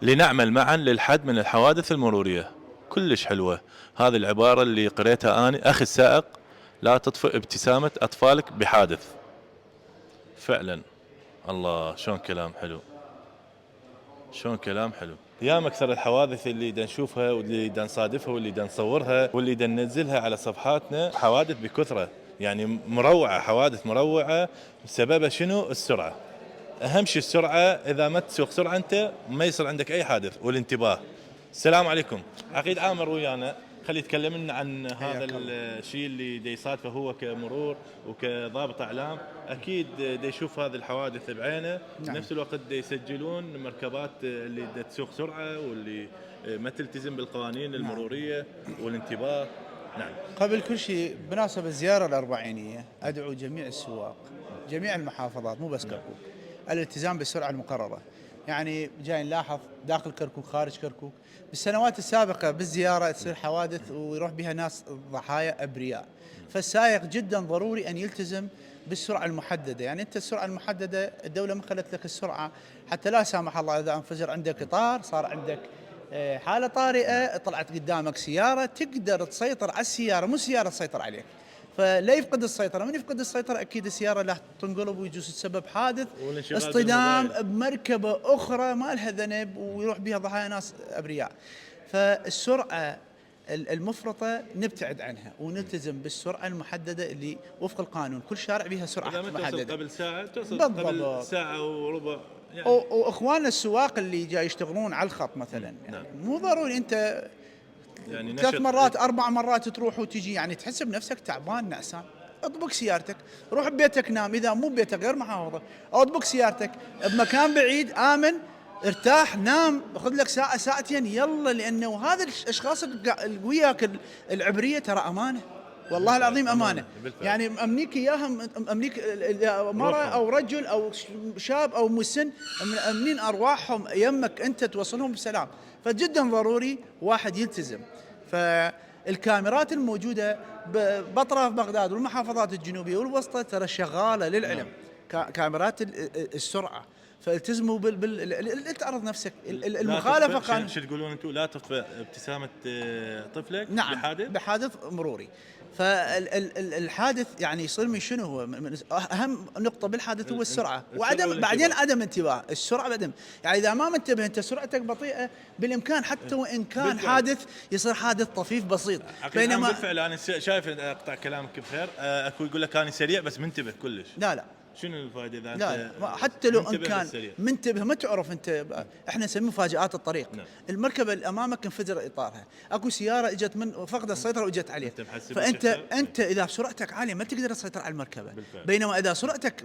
لنعمل معا للحد من الحوادث المرورية. كلش حلوة هذه العبارة اللي قريتها أنا. أخي السائق، لا تطفئ ابتسامة أطفالك بحادث. فعلا، الله شلون كلام حلو، شلون كلام حلو. يا مكثر الحوادث اللي دا نشوفها واللي دا نصادفها واللي دا نصورها واللي دا ننزلها على صفحاتنا، حوادث بكثرة يعني مروعة، حوادث مروعة. سببها شنو؟ السرعة. أهم شيء السرعة. إذا ما تسوق سرعة أنت ما يصير عندك أي حادث. والانتباه. السلام عليكم. عقيد عامر ويانا، خلي يتكلم لنا عن هذا الشيء اللي دا يصادفه هو كمرور وكضابط اعلام. اكيد دا يشوف هذه الحوادث بعينه. نعم. نفس الوقت دا يسجلون مركبات اللي دا تسوق سرعه واللي ما تلتزم بالقوانين المروريه. نعم. والانتباه. نعم. قبل كل شيء بمناسبة الزيارة الأربعينية أدعو جميع السواق، جميع المحافظات مو بس كركوك، الالتزام بالسرعة المقررة. يعني جاي نلاحظ داخل كركوك خارج كركوك بالسنوات السابقة بالزيارة تصير حوادث ويروح بها ناس ضحايا أبرياء. فالسائق جدا ضروري أن يلتزم بالسرعة المحددة. يعني أنت السرعة المحددة الدولة ما خلت لك السرعة حتى لا سامح الله إذا انفجر عندك إطار، صار عندك حالة طارئة، طلعت قدامك سيارة، تقدر تسيطر على السيارة مو السيارة تسيطر عليك. فلا يفقد السيطرة، من يفقد السيطرة أكيد السيارة راح تنقلب ويجوز تسبب حادث اصطدام بمركبة أخرى ما لها ذنب ويروح بها ضحايا ناس أبرياء. فالسرعة المفرطة نبتعد عنها ونلتزم بالسرعة المحددة اللي وفق القانون. كل شارع بها سرعة محددة. توصل قبل ساعة، توصل بالضبط. قبل ساعة وربع يعني. واخواننا السواق اللي جاي يشتغلون على الخط مثلا، يعني مو ضروري انت يعني 3 مرات 4 مرات تروح وتجي، يعني تحس بنفسك تعبان نعسان. اطبق سيارتك، روح ببيتك نام، اذا مو ببيتك غير محافظة اطبق سيارتك بمكان بعيد آمن، ارتاح نام، خذ لك ساعة ساعتين يلا، لأنه هذا الأشخاص اللي وياك العبرية ترى أمانة، والله العظيم أمانة. يعني أمنيك إياها، أمنيك مرة أو رجل أو شاب أو مسن، أمنين أرواحهم يمك أنت توصلهم بسلام. فجدا ضروري واحد يلتزم. فالكاميرات الموجودة بأطراف بغداد والمحافظات الجنوبية والوسطى ترى شغالة للعلم، كاميرات السرعة. فالتزموا تعرض نفسك المخالفه قانون. شو تقولون انتم؟ لا تطفئ ابتسامه طفلك. نعم. بحادث مروري. فالحادث يعني يصير من شنو؟ هو من اهم نقطه بالحادث هو السرعه وعدم، بعدين عدم انتباه. السرعه بعدم، يعني اذا ما منتبه انت سرعتك بطيئه بالامكان حتى وان كان بالفعل حادث يصير حادث طفيف بسيط. بينما بالفعل انا شايف اقطع كلامك بخير. اكو يقول لك انا سريع بس منتبه كلش. لا شنو الفائده اذا لا حتى لو ان كان منتبه ما تعرف انت. احنا نسميه مفاجآت الطريق. نعم. المركبه اللي امامك انفجر اطارها، اكو سياره اجت من فقد السيطره واجت عليه، فانت اذا سرعتك عاليه ما تقدر تسيطر على المركبه بالفعل. بينما اذا سرعتك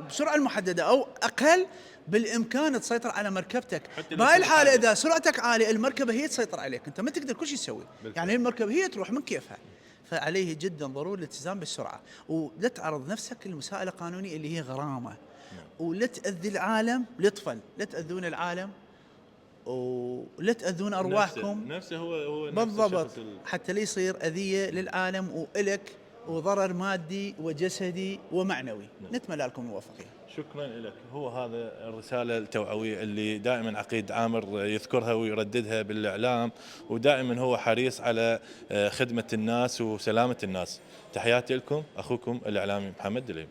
بسرعه المحدده او اقل بالامكان تسيطر على مركبتك. بهاي الحاله اذا سرعتك عاليه المركبه هي تسيطر عليك، انت ما تقدر كل شيء تسوي. يعني المركبه هي تروح من كيفها. فعليه جدا ضروري الالتزام بالسرعة، ولا تعرض نفسك لمساءلة قانونية اللي هي غرامة. نعم. ولا تأذي العالم، لطفا لا تأذون العالم ولا تأذون أرواحكم. نفسه هو بالضبط، حتى لا يصير أذية للعالم وإلك وضرر مادي وجسدي ومعنوي. نعم. نتمنى لكم الموفقية. شكرا لك. هو هذا الرسالة التوعوية اللي دائما عقيد عامر يذكرها ويرددها بالإعلام، ودائما هو حريص على خدمة الناس وسلامة الناس. تحياتي لكم، أخوكم الإعلامي محمد دليم.